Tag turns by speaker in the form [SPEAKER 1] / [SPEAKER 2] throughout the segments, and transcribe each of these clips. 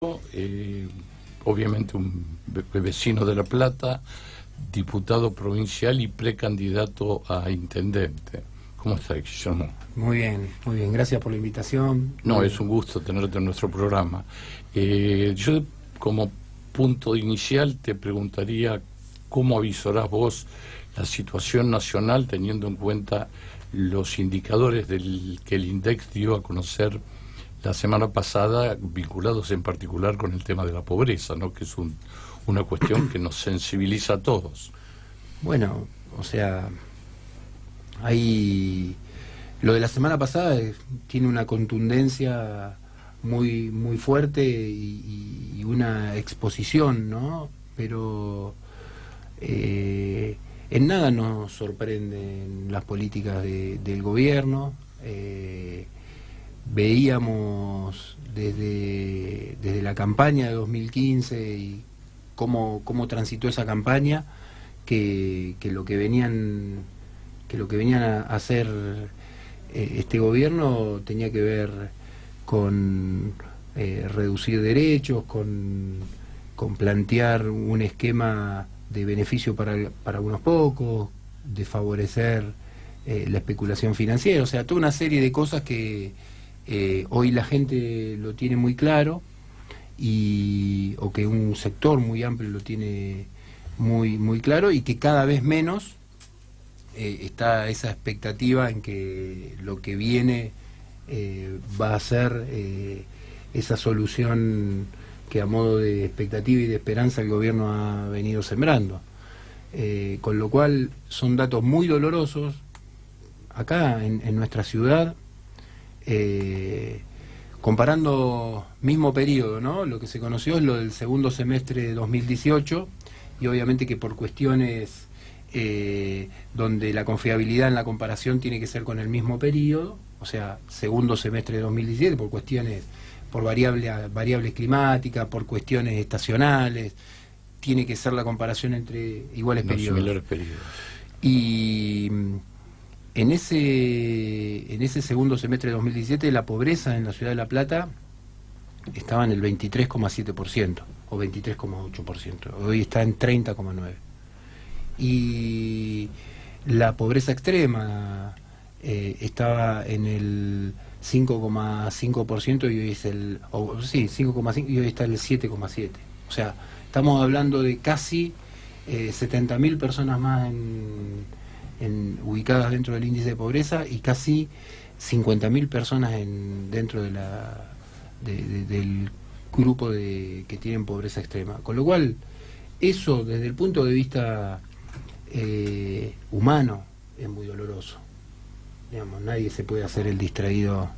[SPEAKER 1] eh, obviamente un vecino de La Plata, diputado provincial y precandidato a intendente. ¿Cómo está, Guillermo?
[SPEAKER 2] Muy bien, gracias por la invitación.
[SPEAKER 1] No, es un gusto tenerte en nuestro programa. Yo, como punto inicial, te preguntaría cómo avisorás vos la situación nacional, teniendo en cuenta los indicadores que el INDEC dio a conocer la semana pasada, vinculados en particular con el tema de la pobreza, ¿no? Que es una cuestión que nos sensibiliza a todos.
[SPEAKER 2] Bueno, o sea, lo de la semana pasada tiene una contundencia muy fuerte y una exposición, ¿no? Pero en nada nos sorprenden las políticas del gobierno. Veíamos desde la campaña de 2015 y cómo transitó esa campaña, que lo que venían a hacer este gobierno tenía que ver con reducir derechos, con plantear un esquema de beneficio para unos pocos, de favorecer la especulación financiera, o sea, toda una serie de cosas que hoy la gente lo tiene muy claro, o que un sector muy amplio lo tiene muy claro, y que cada vez menos está esa expectativa en que lo que viene va a ser esa solución que a modo de expectativa y de esperanza el gobierno ha venido sembrando. Con lo cual son datos muy dolorosos. Acá en nuestra ciudad, comparando mismo periodo, ¿no? Lo que se conoció es lo del segundo semestre de 2018, y obviamente que por cuestiones donde la confiabilidad en la comparación tiene que ser con el mismo periodo, o sea, segundo semestre de 2017, por cuestiones, por variables climáticas, por cuestiones estacionales, tiene que ser la comparación entre iguales periodos. Y en ese segundo semestre de 2017 la pobreza en la ciudad de La Plata estaba en el 23,7% o 23,8%. Hoy está en 30,9%. Y la pobreza extrema estaba en el 5,5% y hoy es 5,5%, y hoy está el 7,7%. O sea, estamos hablando de casi 70.000 personas más ubicadas dentro del índice de pobreza, y casi 50.000 personas dentro del grupo que tienen pobreza extrema. Con lo cual, eso desde el punto de vista humano es muy doloroso. Digamos, nadie se puede hacer el distraído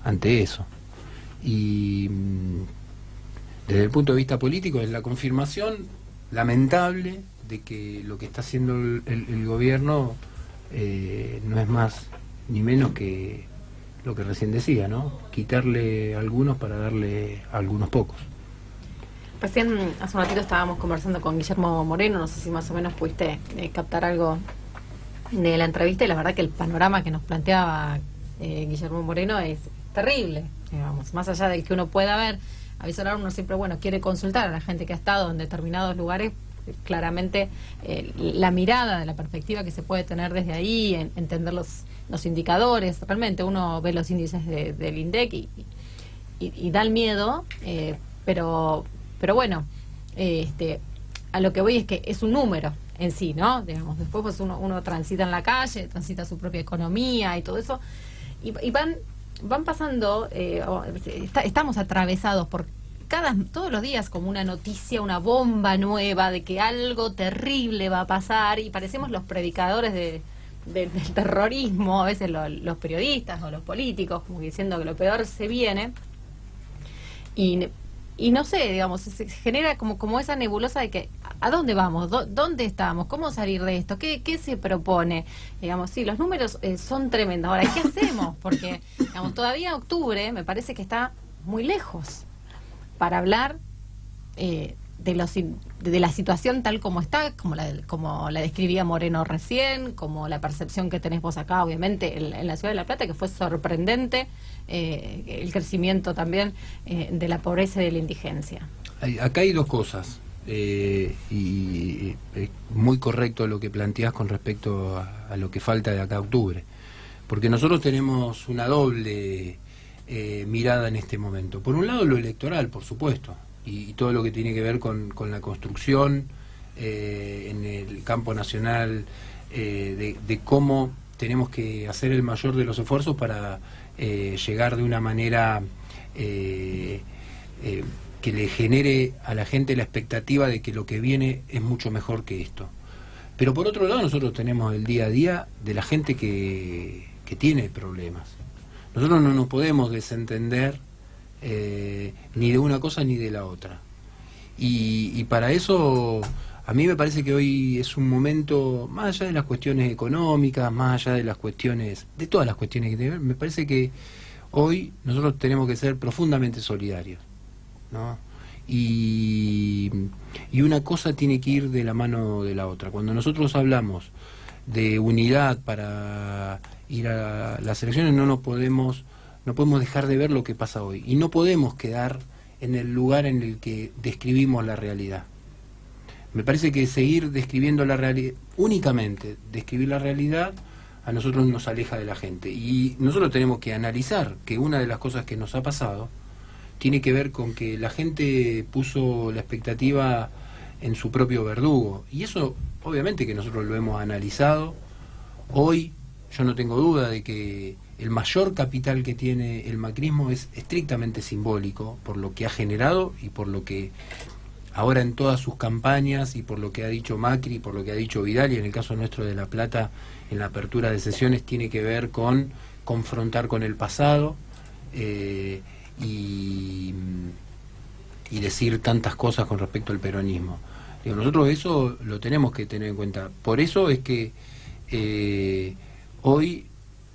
[SPEAKER 2] ante eso. Y desde el punto de vista político es la confirmación lamentable de que lo que está haciendo el gobierno no es más ni menos que lo que recién decía, ¿no? Quitarle a algunos para darle a algunos pocos.
[SPEAKER 3] Recién, hace un ratito, estábamos conversando con Guillermo Moreno, no sé si más o menos pudiste captar algo de la entrevista, y la verdad que el panorama que nos planteaba Guillermo Moreno es terrible, digamos, más allá del que uno pueda ver. Avisorar, uno siempre, quiere consultar a la gente que ha estado en determinados lugares. Claramente la mirada de la perspectiva que se puede tener desde ahí, entender los indicadores, realmente uno ve los índices del INDEC y da el miedo, pero bueno, a lo que voy es que es un número en sí, ¿no? Digamos, después pues uno transita en la calle, transita su propia economía y todo eso, y van pasando, estamos atravesados por todos los días como una noticia, una bomba nueva de que algo terrible va a pasar, y parecemos los predicadores del terrorismo, a veces los periodistas o los políticos, como diciendo que lo peor se viene, y no sé, digamos, se genera como esa nebulosa de que ¿a dónde vamos? ¿Dónde estamos? ¿Cómo salir de esto? ¿Qué se propone? Digamos, sí, los números son tremendos. Ahora, ¿qué hacemos? Porque, digamos, todavía octubre me parece que está muy lejos para hablar de la situación tal como está, como la describía Moreno recién, como la percepción que tenés vos acá, obviamente, en la ciudad de La Plata, que fue sorprendente, el crecimiento también de la pobreza y de la indigencia.
[SPEAKER 2] Acá hay dos cosas, y es muy correcto lo que planteás con respecto a lo que falta de acá a octubre, porque nosotros tenemos una doble mirada en este momento. Por un lado, lo electoral, por supuesto, y todo lo que tiene que ver con la construcción en el campo nacional, de cómo tenemos que hacer el mayor de los esfuerzos para llegar de una manera que le genere a la gente la expectativa de que lo que viene es mucho mejor que esto. Pero por otro lado, nosotros tenemos el día a día de la gente que tiene problemas. Nosotros no nos podemos desentender ni de una cosa ni de la otra. Y para eso, a mí me parece que hoy es un momento, más allá de las cuestiones económicas, más allá de las cuestiones, de todas las cuestiones que tienen, me parece que hoy nosotros tenemos que ser profundamente solidarios, ¿no? Y una cosa tiene que ir de la mano de la otra. Cuando nosotros hablamos de unidad para ir a las elecciones, no podemos dejar de ver lo que pasa hoy, y no podemos quedar en el lugar en el que describimos la realidad. Me parece que seguir describiendo la realidad, únicamente describir la realidad, a nosotros nos aleja de la gente, y nosotros tenemos que analizar que una de las cosas que nos ha pasado tiene que ver con que la gente puso la expectativa en su propio verdugo, y eso obviamente que nosotros lo hemos analizado. Hoy yo no tengo duda de que el mayor capital que tiene el macrismo es estrictamente simbólico, por lo que ha generado y por lo que ahora en todas sus campañas, y por lo que ha dicho Macri, por lo que ha dicho Vidal, y en el caso nuestro de La Plata, en la apertura de sesiones, tiene que ver con confrontar con el pasado, y decir tantas cosas con respecto al peronismo. Digo, nosotros eso lo tenemos que tener en cuenta. Por eso es que hoy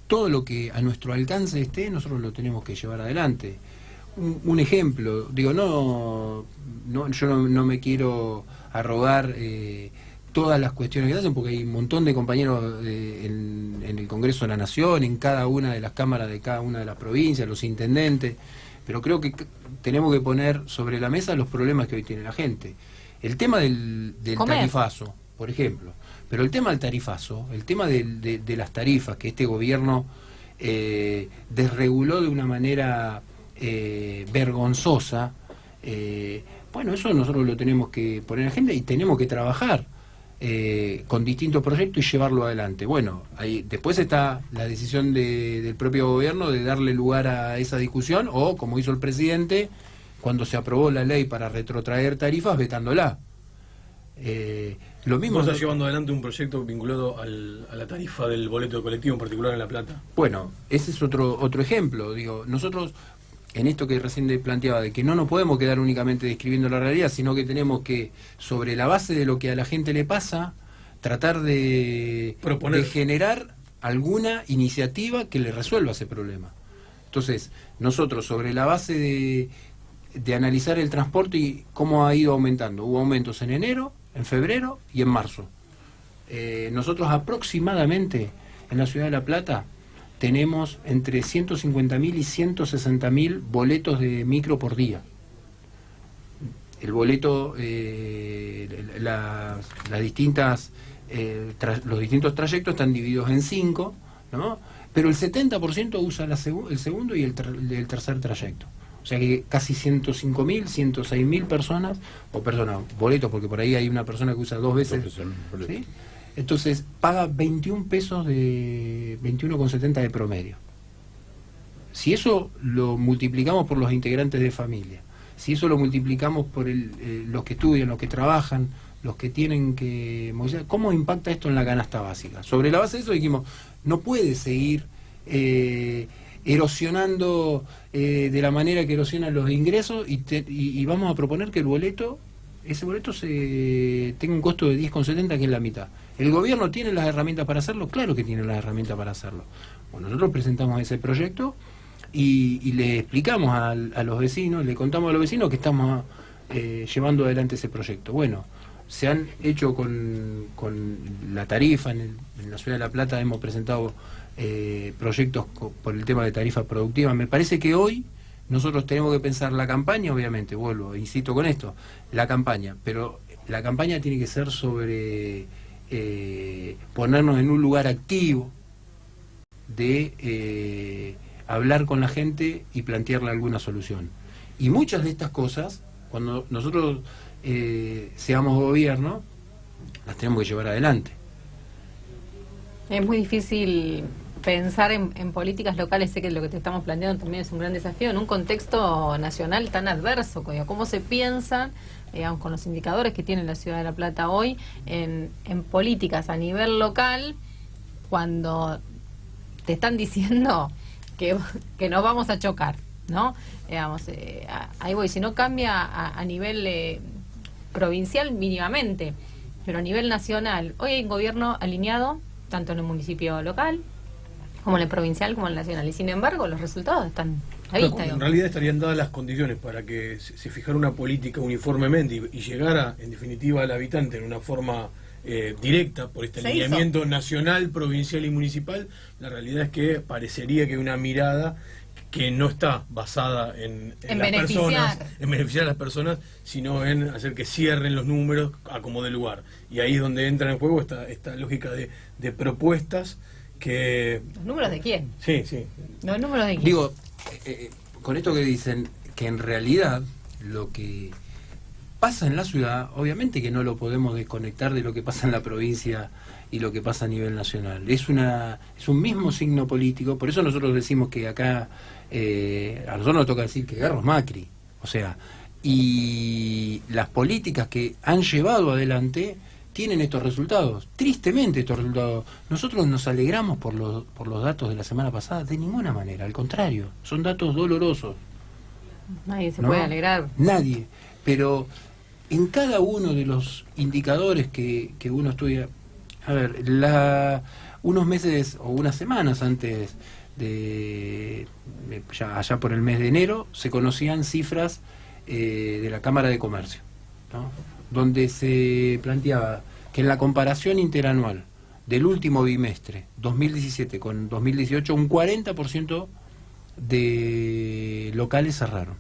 [SPEAKER 2] todo lo que a nuestro alcance esté, nosotros lo tenemos que llevar adelante. Un ejemplo, digo, yo no me quiero arrogar todas las cuestiones que se hacen, porque hay un montón de compañeros en el Congreso de la Nación, en cada una de las cámaras de cada una de las provincias, los intendentes, pero creo que tenemos que poner sobre la mesa los problemas que hoy tiene la gente. El tema del tarifazo, por ejemplo, pero el tema del tarifazo, el tema de las tarifas que este gobierno desreguló de una manera vergonzosa, bueno, eso nosotros lo tenemos que poner en la agenda y tenemos que trabajar con distintos proyectos y llevarlo adelante. Bueno, ahí después está la decisión del propio gobierno de darle lugar a esa discusión, o como hizo el presidente cuando se aprobó la ley para retrotraer tarifas, vetándola. Lo mismo.
[SPEAKER 4] ¿Vos estás llevando adelante un proyecto vinculado a la tarifa del boleto de colectivo, en particular en La Plata?
[SPEAKER 2] Bueno, ese es otro ejemplo. Digo, nosotros, en esto que recién planteaba, de que no nos podemos quedar únicamente describiendo la realidad, sino que tenemos que, sobre la base de lo que a la gente le pasa, tratar de generar alguna iniciativa que le resuelva ese problema. Entonces, nosotros, sobre la base de analizar el transporte y cómo ha ido aumentando, hubo aumentos en enero, en febrero y en marzo. Nosotros aproximadamente en la ciudad de La Plata tenemos entre 150.000 y 160.000 boletos de micro por día. El boleto, los distintos trayectos están divididos en 5, ¿no? Pero el 70% usa el segundo y el tercer trayecto. O sea que casi 105.000, 106.000 personas, boletos, porque por ahí hay una persona que usa 2 veces, ¿sí? Entonces paga 21 pesos de 21,70 de promedio. Si eso lo multiplicamos por los integrantes de familia, si eso lo multiplicamos por los que estudian, los que trabajan, los que tienen que... ¿Cómo impacta esto en la canasta básica? Sobre la base de eso dijimos, no puede seguir erosionando de la manera que erosionan los ingresos, y vamos a proponer que ese boleto tenga un costo de 10,70, que es la mitad. ¿El gobierno tiene las herramientas para hacerlo? Claro que tiene las herramientas para hacerlo. Bueno, nosotros presentamos ese proyecto y le explicamos a los vecinos, le contamos a los vecinos que estamos llevando adelante ese proyecto. Bueno, se han hecho con la tarifa, en la Ciudad de La Plata hemos presentado proyectos por el tema de tarifa productiva. Me parece que hoy nosotros tenemos que pensar la campaña, obviamente, vuelvo, insisto con esto, la campaña, pero la campaña tiene que ser sobre ponernos en un lugar activo de hablar con la gente y plantearle alguna solución. Y muchas de estas cosas, cuando nosotros seamos gobierno, las tenemos que llevar adelante.
[SPEAKER 3] Es muy difícil pensar en políticas locales. Sé que lo que te estamos planteando también es un gran desafío en un contexto nacional tan adverso. ¿Cómo se piensa, digamos, con los indicadores que tiene la Ciudad de La Plata hoy, en políticas a nivel local, cuando te están diciendo que nos vamos a chocar, ¿no? Digamos, ahí voy, si no cambia a nivel provincial mínimamente, pero a nivel nacional, hoy hay un gobierno alineado, tanto en el municipio local, como en el provincial, como en el nacional, y sin embargo los resultados están a vista.
[SPEAKER 4] Claro, en realidad estarían dadas las condiciones para que se fijara una política uniformemente y llegara, en definitiva, al habitante en una forma directa por este alineamiento nacional, provincial y municipal. La realidad es que parecería que hay una mirada que no está basada en las personas, en beneficiar a las personas, sino en hacer que cierren los números a como de lugar. Y ahí es donde entra en juego esta lógica de propuestas que...
[SPEAKER 3] ¿Los números de quién?
[SPEAKER 4] Sí, sí.
[SPEAKER 3] ¿Los números de quién?
[SPEAKER 2] Digo, con esto que dicen, que en realidad lo que pasa en la ciudad, obviamente que no lo podemos desconectar de lo que pasa en la provincia y lo que pasa a nivel nacional. Es un mismo signo político, por eso nosotros decimos que acá, a nosotros nos toca decir que Garros Macri, o sea, y las políticas que han llevado adelante tienen estos resultados, tristemente estos resultados. Nosotros nos alegramos por los datos de la semana pasada, de ninguna manera, al contrario, son datos dolorosos.
[SPEAKER 3] Nadie se puede alegrar.
[SPEAKER 2] Nadie, pero en cada uno de los indicadores que uno estudia, a ver, unos meses o unas semanas antes ya allá por el mes de enero, se conocían cifras de la Cámara de Comercio, ¿no? Donde se planteaba que en la comparación interanual del último bimestre, 2017 con 2018, un 40% de locales cerraron,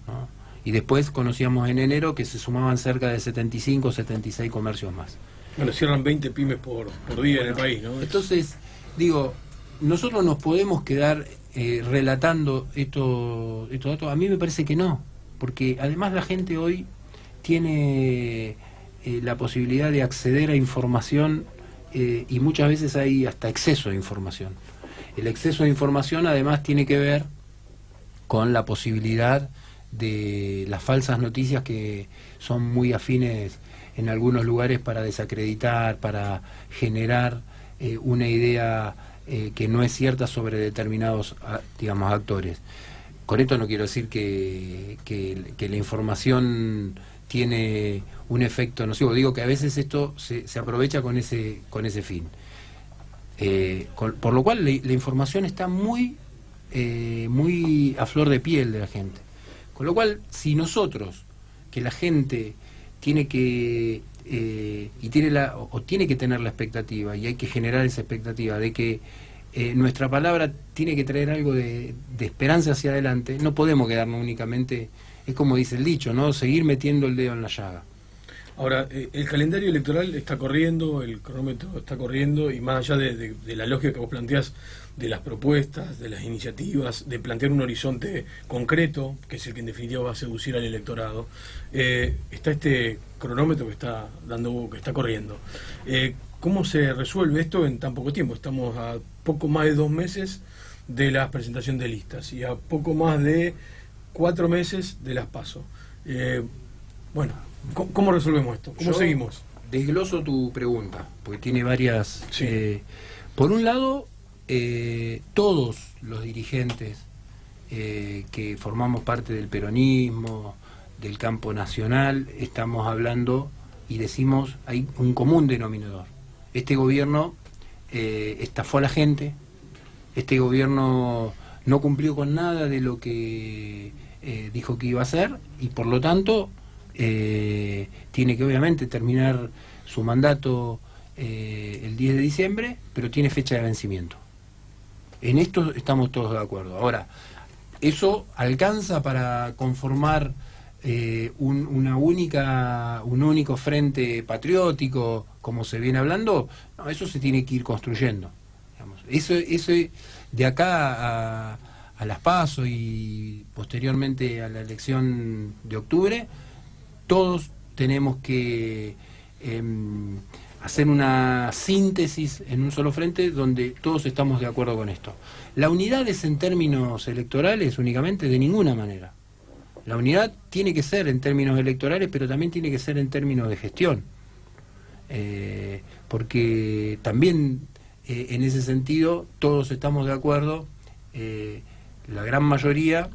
[SPEAKER 2] ¿no? Y después conocíamos en enero que se sumaban cerca de 75 o 76 comercios más.
[SPEAKER 4] Bueno, cierran 20 pymes por día en el país, ¿no?
[SPEAKER 2] Entonces, digo, nosotros nos podemos quedar relatando estos datos. A mí me parece que no, porque además la gente hoy tiene la posibilidad de acceder a información y muchas veces hay hasta exceso de información. El exceso de información además tiene que ver con la posibilidad de las falsas noticias que son muy afines en algunos lugares para desacreditar, para generar una idea que no es cierta sobre determinados, digamos, actores. Con esto no quiero decir que la información tiene un efecto nocivo, digo que a veces esto se aprovecha con ese fin. Por lo cual la información está muy a flor de piel de la gente. Con lo cual, si nosotros, que la gente tiene que tiene que tener la expectativa, y hay que generar esa expectativa de que nuestra palabra tiene que traer algo de esperanza hacia adelante, no podemos quedarnos únicamente, es como dice el dicho, ¿no? Seguir metiendo el dedo en la llaga.
[SPEAKER 4] Ahora, el calendario electoral está corriendo, el cronómetro está corriendo, y más allá de la lógica que vos planteás, de las propuestas, de las iniciativas, de plantear un horizonte concreto, que es el que en definitiva va a seducir al electorado, está este cronómetro que está corriendo. ¿Cómo se resuelve esto en tan poco tiempo? Estamos a poco más de 2 meses de la presentación de listas y a poco más de 4 meses de las PASO. Bueno, ¿cómo resolvemos esto? ¿Cómo seguimos?
[SPEAKER 2] Desgloso tu pregunta, porque tiene varias...
[SPEAKER 4] Sí.
[SPEAKER 2] Por un lado, todos los dirigentes que formamos parte del peronismo, del campo nacional, estamos hablando y decimos, hay un común denominador. Este gobierno estafó a la gente, este gobierno no cumplió con nada de lo que dijo que iba a hacer, y por lo tanto tiene que obviamente terminar su mandato el 10 de diciembre, pero tiene fecha de vencimiento. En esto estamos todos de acuerdo. Ahora, ¿eso alcanza para conformar un único frente patriótico, como se viene hablando? No, eso se tiene que ir construyendo, digamos. Eso de acá a las PASO y posteriormente a la elección de octubre, todos tenemos que hacer una síntesis en un solo frente donde todos estamos de acuerdo con esto. La unidad es en términos electorales únicamente, de ninguna manera. La unidad tiene que ser en términos electorales, pero también tiene que ser en términos de gestión. Porque también en ese sentido todos estamos de acuerdo, la gran mayoría,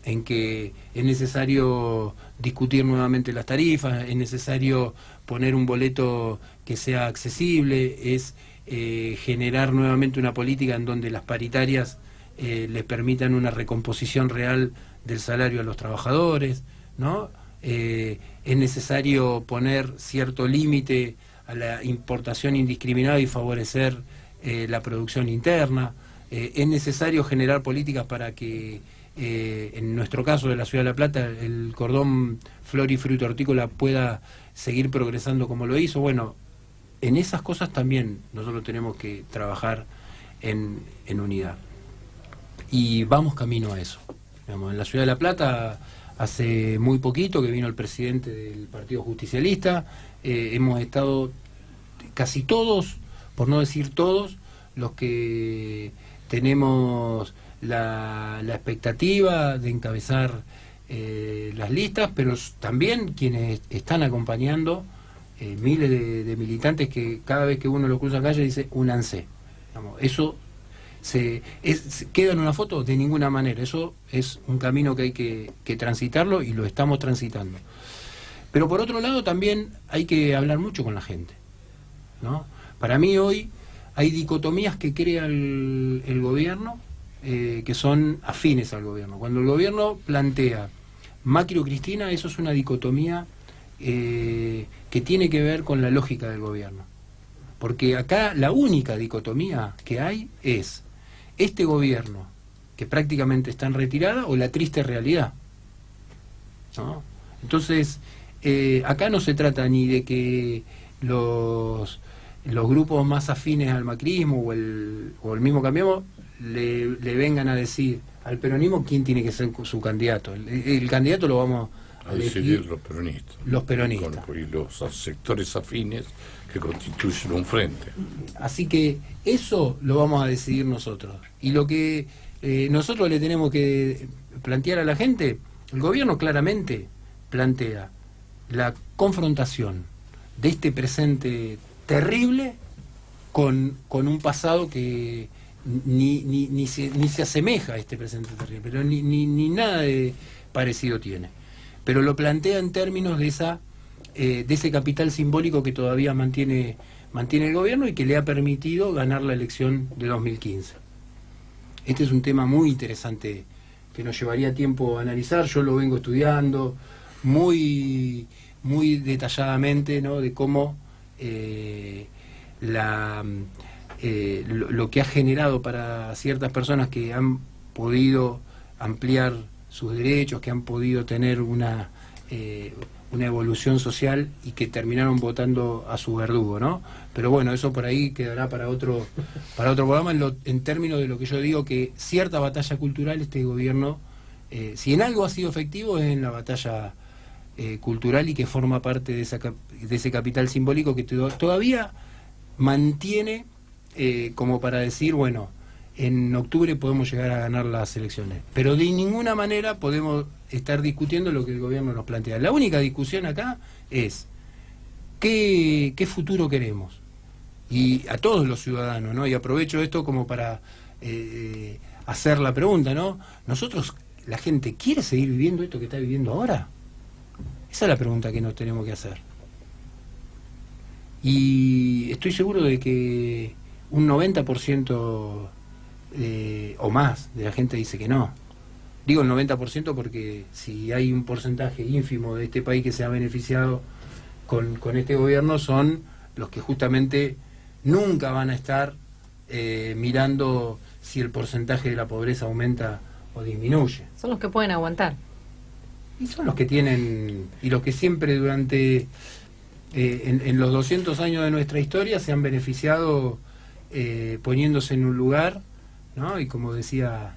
[SPEAKER 2] en que es necesario discutir nuevamente las tarifas, es necesario poner un boleto que sea accesible, es generar nuevamente una política en donde las paritarias les permitan una recomposición real del salario a los trabajadores, ¿no? Es necesario poner cierto límite a la importación indiscriminada y favorecer la producción interna. Es necesario generar políticas para que en nuestro caso de la Ciudad de La Plata el cordón flor y fruto hortícola pueda seguir progresando como lo hizo. Bueno, en esas cosas también nosotros tenemos que trabajar en unidad, y vamos camino a eso. Digamos, en la Ciudad de La Plata hace muy poquito que vino el presidente del Partido Justicialista, hemos estado casi todos, por no decir todos, los que tenemos la expectativa de encabezar las listas, pero también quienes están acompañando, miles de militantes que cada vez que uno lo cruza en calle dice únanse. Eso queda en una foto de ninguna manera. Eso es un camino que hay que transitarlo, y lo estamos transitando. Pero por otro lado también hay que hablar mucho con la gente, ¿no? Para mí hoy hay dicotomías que crea el gobierno, que son afines al gobierno. Cuando el gobierno plantea Macri o Cristina, eso es una dicotomía que tiene que ver con la lógica del gobierno. Porque acá la única dicotomía que hay es este gobierno, que prácticamente está en retirada, o la triste realidad, ¿no? Entonces, acá no se trata ni de que los grupos más afines al macrismo o el mismo Cambiemos le vengan a decir al peronismo quién tiene que ser su candidato. El candidato lo vamos
[SPEAKER 1] a decidir los peronistas.
[SPEAKER 2] Los peronistas.
[SPEAKER 1] Y los sectores afines que constituyen un frente.
[SPEAKER 2] Así que eso lo vamos a decidir nosotros. Y lo que nosotros le tenemos que plantear a la gente, el gobierno claramente plantea la confrontación de este presente terrible con un pasado que ni se asemeja a este presente terrible, pero ni nada de parecido tiene. Pero lo plantea en términos de ese capital simbólico que todavía mantiene el gobierno y que le ha permitido ganar la elección de 2015. Este es un tema muy interesante que nos llevaría tiempo a analizar. Yo lo vengo estudiando muy detalladamente, ¿no? De cómo lo que ha generado para ciertas personas que han podido ampliar sus derechos, que han podido tener una evolución social y que terminaron votando a su verdugo, ¿no? Pero bueno, eso por ahí quedará para otro programa, en términos de lo que yo digo, que cierta batalla cultural este gobierno, si en algo ha sido efectivo, es en la batalla cultural, y que forma parte de ese capital simbólico que todavía mantiene como para decir, bueno, en octubre podemos llegar a ganar las elecciones, pero de ninguna manera podemos estar discutiendo lo que el gobierno nos plantea. La única discusión acá es qué futuro queremos, y a todos los ciudadanos, ¿no? Y aprovecho esto como para hacer la pregunta, ¿no? Nosotros, la gente, ¿quiere seguir viviendo esto que está viviendo ahora? Esa es la pregunta que nos tenemos que hacer. Y estoy seguro de que un 90% o más de la gente dice que no. Digo el 90% porque si hay un porcentaje ínfimo de este país que se ha beneficiado con este gobierno, son los que justamente nunca van a estar mirando si el porcentaje de la pobreza aumenta o disminuye.
[SPEAKER 3] Son los que pueden aguantar.
[SPEAKER 2] Y son los que tienen, y los que siempre durante, en los 200 años de nuestra historia se han beneficiado poniéndose en un lugar, ¿no? Y como decía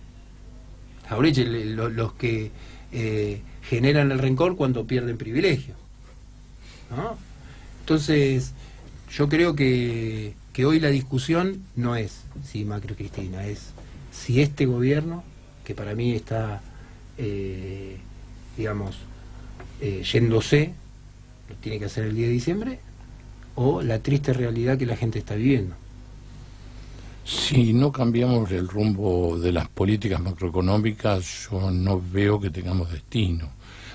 [SPEAKER 2] Jauretche, los que generan el rencor cuando pierden privilegios, ¿no? Entonces, yo creo que hoy la discusión no es si Macri o Cristina, es si este gobierno, que para mí está, digamos, yéndose, lo tiene que hacer el 10 de diciembre, o la triste realidad que la gente está viviendo.
[SPEAKER 1] Si no cambiamos el rumbo de las políticas macroeconómicas, yo no veo que tengamos destino.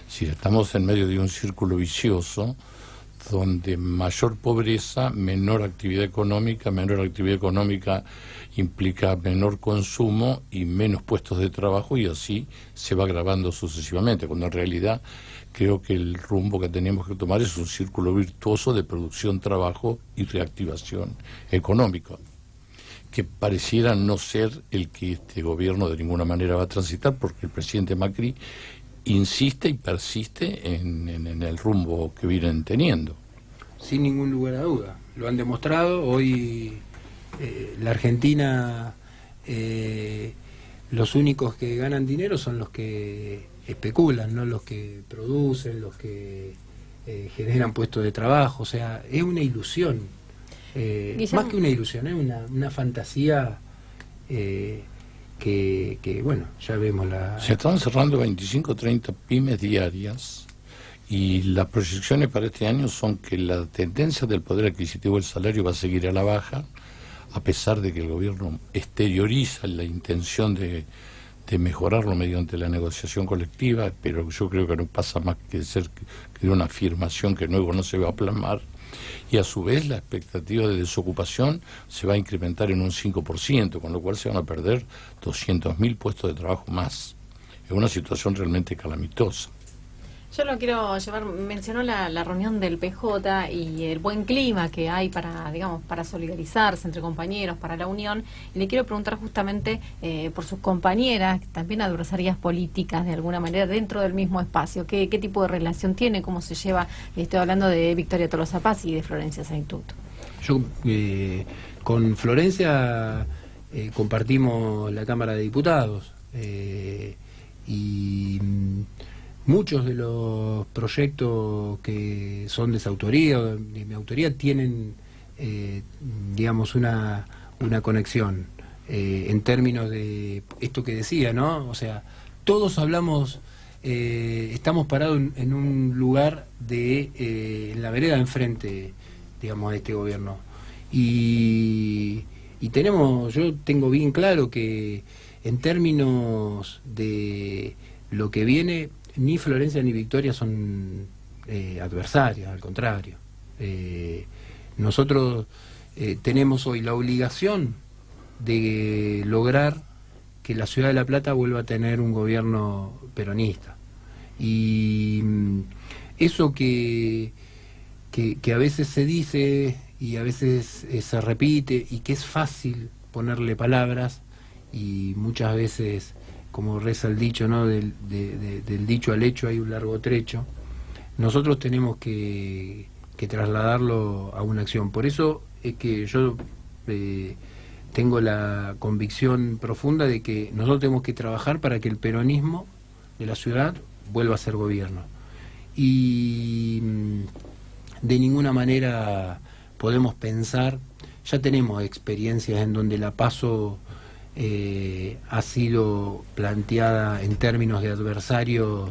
[SPEAKER 1] Si estamos en medio de un círculo vicioso, donde mayor pobreza, menor actividad económica implica menor consumo y menos puestos de trabajo, y así se va agravando sucesivamente, cuando en realidad creo que el rumbo que tenemos que tomar es un círculo virtuoso de producción, trabajo y reactivación económica, que pareciera no ser el que este gobierno de ninguna manera va a transitar, porque el presidente Macri insiste y persiste en el rumbo que vienen teniendo.
[SPEAKER 2] Sin ningún lugar a duda. Lo han demostrado. Hoy la Argentina, los únicos que ganan dinero son los que especulan, no los que producen, los que generan puestos de trabajo. O sea, es una ilusión. Más que una ilusión, es una fantasía que, bueno, ya vemos la...
[SPEAKER 1] Se están cerrando 25 o 30 pymes diarias, y las proyecciones para este año son que la tendencia del poder adquisitivo del salario va a seguir a la baja, a pesar de que el gobierno exterioriza la intención de mejorarlo mediante la negociación colectiva, pero yo creo que no pasa más que ser que de una afirmación que luego no se va a plasmar. Y a su vez la expectativa de desocupación se va a incrementar en un 5%, con lo cual se van a perder 200.000 puestos de trabajo más. Es una situación realmente calamitosa.
[SPEAKER 3] Yo lo quiero llevar, mencionó la reunión del PJ y el buen clima que hay para, digamos, para solidarizarse entre compañeros, para la unión, y le quiero preguntar justamente por sus compañeras, también adversarias políticas de alguna manera dentro del mismo espacio, ¿qué tipo de relación tiene, cómo se lleva? Estoy hablando de Victoria Tolosa Paz y de Florencia Saintuto.
[SPEAKER 2] Yo con Florencia compartimos la Cámara de Diputados y muchos de los proyectos que son de su autoría o de mi autoría tienen, digamos, una conexión en términos de esto que decía, ¿no? O sea, todos hablamos, estamos parados en un lugar en la vereda de enfrente, digamos, de este gobierno. Y yo tengo bien claro que en términos de lo que viene, ni Florencia ni Victoria son adversarias, al contrario. Nosotros tenemos hoy la obligación de lograr que la ciudad de La Plata vuelva a tener un gobierno peronista. Y eso que a veces se dice y a veces se repite y que es fácil ponerle palabras, y muchas veces, como reza el dicho, ¿no? Del dicho al hecho hay un largo trecho. Nosotros tenemos que trasladarlo a una acción. Por eso es que yo tengo la convicción profunda de que nosotros tenemos que trabajar para que el peronismo de la ciudad vuelva a ser gobierno. Y de ninguna manera podemos pensar, ya tenemos experiencias en donde la PASO ha sido planteada en términos de adversarios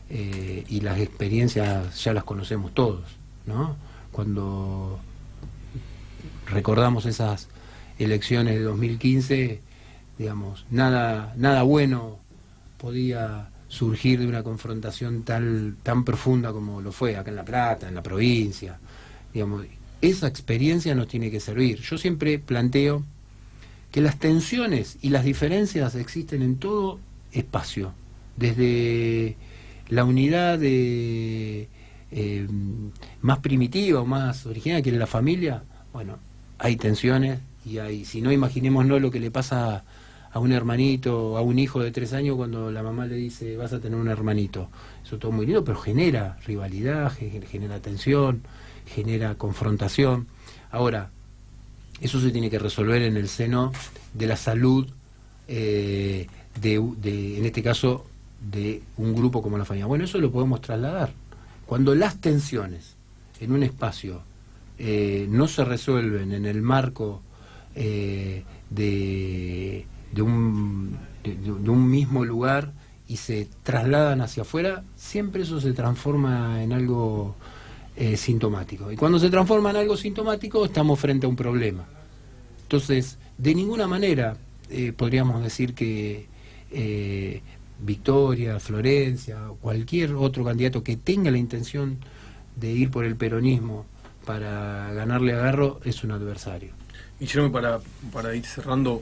[SPEAKER 2] y las experiencias ya las conocemos todos, ¿no? Cuando recordamos esas elecciones de 2015, digamos, nada bueno podía surgir de una confrontación tan profunda como lo fue acá en La Plata, en la provincia, digamos. Esa experiencia nos tiene que servir. Yo siempre planteo que las tensiones y las diferencias existen en todo espacio, desde la unidad más primitiva o más original, que es la familia, bueno, hay tensiones y hay, si no, imaginémonos lo que le pasa a un hermanito, a un hijo de 3 años cuando la mamá le dice vas a tener un hermanito. Eso todo muy lindo, pero genera rivalidad, genera tensión, genera confrontación. Ahora, eso se tiene que resolver en el seno de la salud, en este caso, de un grupo como la familia. Bueno, eso lo podemos trasladar. Cuando las tensiones en un espacio no se resuelven en el marco de un mismo lugar y se trasladan hacia afuera, siempre eso se transforma en algo sintomático. Y cuando se transforma en algo sintomático, estamos frente a un problema. Entonces, de ninguna manera podríamos decir que Victoria, Florencia, cualquier otro candidato que tenga la intención de ir por el peronismo para ganarle a Garro es un adversario.
[SPEAKER 4] Guillermo, para ir cerrando,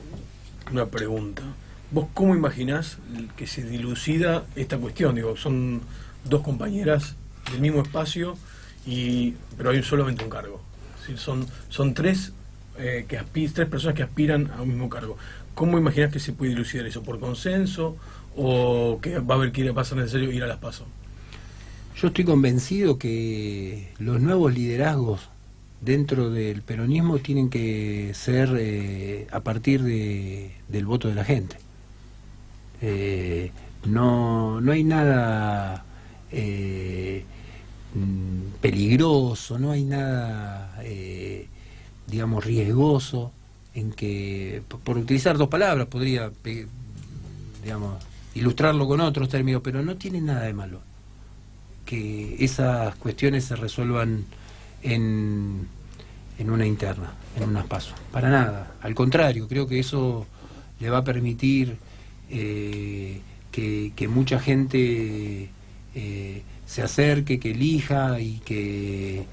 [SPEAKER 4] una pregunta. ¿Vos cómo imaginás que se dilucida esta cuestión? Digo, son 2 compañeras del mismo espacio, pero hay solamente un cargo. Es decir, son 3 personas que aspiran a un mismo cargo. ¿Cómo imaginás que se puede dilucidar eso? ¿Por consenso? ¿O que va a haber que pasar necesario ir a las PASO?
[SPEAKER 2] Yo estoy convencido que los nuevos liderazgos dentro del peronismo tienen que ser a partir del voto de la gente. No hay nada peligroso, no hay nada digamos riesgoso en que, por utilizar 2 palabras, podría digamos ilustrarlo con otros términos, pero no tiene nada de malo que esas cuestiones se resuelvan en una interna, en unas PASO. Para nada, al contrario, creo que eso le va a permitir que mucha gente se acerque, que elija y que,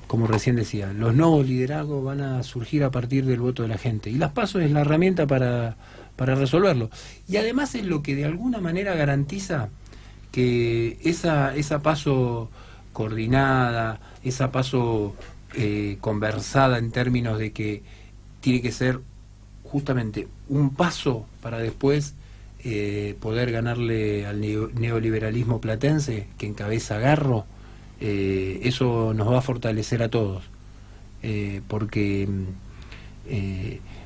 [SPEAKER 2] como recién decía, los nuevos liderazgos van a surgir a partir del voto de la gente. Y las PASO es la herramienta para resolverlo. Y además es lo que de alguna manera garantiza que esa PASO coordinada, esa PASO conversada en términos de que tiene que ser justamente un paso para después poder ganarle al neoliberalismo platense que encabeza Garro, eso nos va a fortalecer a todos, porque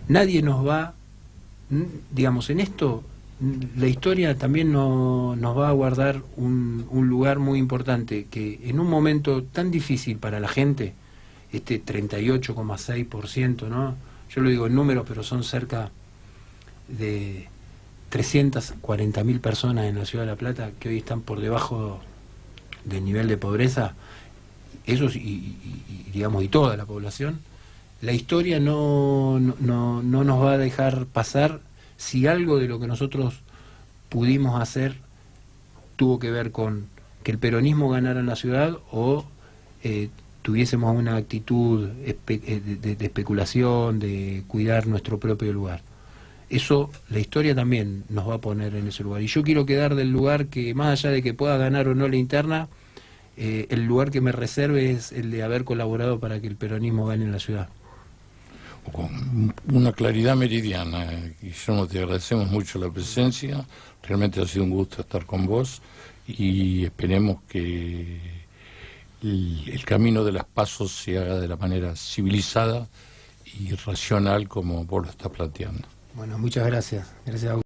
[SPEAKER 2] nadie nos va, digamos, en esto la historia también nos va a guardar un lugar muy importante, que en un momento tan difícil para la gente, este 38,6%, ¿no? Yo lo digo en números, pero son cerca de 340.000 personas en la Ciudad de La Plata que hoy están por debajo del nivel de pobreza, esos digamos, y toda la población. La historia no nos va a dejar pasar si algo de lo que nosotros pudimos hacer tuvo que ver con que el peronismo ganara en la ciudad o tuviésemos una actitud de especulación, de cuidar nuestro propio lugar. Eso, la historia también nos va a poner en ese lugar. Y yo quiero quedar del lugar que, más allá de que pueda ganar o no la interna, el lugar que me reserve es el de haber colaborado para que el peronismo gane en la ciudad.
[SPEAKER 1] Con una claridad meridiana. Guillermo, te agradecemos mucho la presencia, realmente ha sido un gusto estar con vos y esperemos que el camino de las PASO se haga de la manera civilizada y racional como vos lo estás planteando.
[SPEAKER 2] Bueno, muchas gracias. Gracias a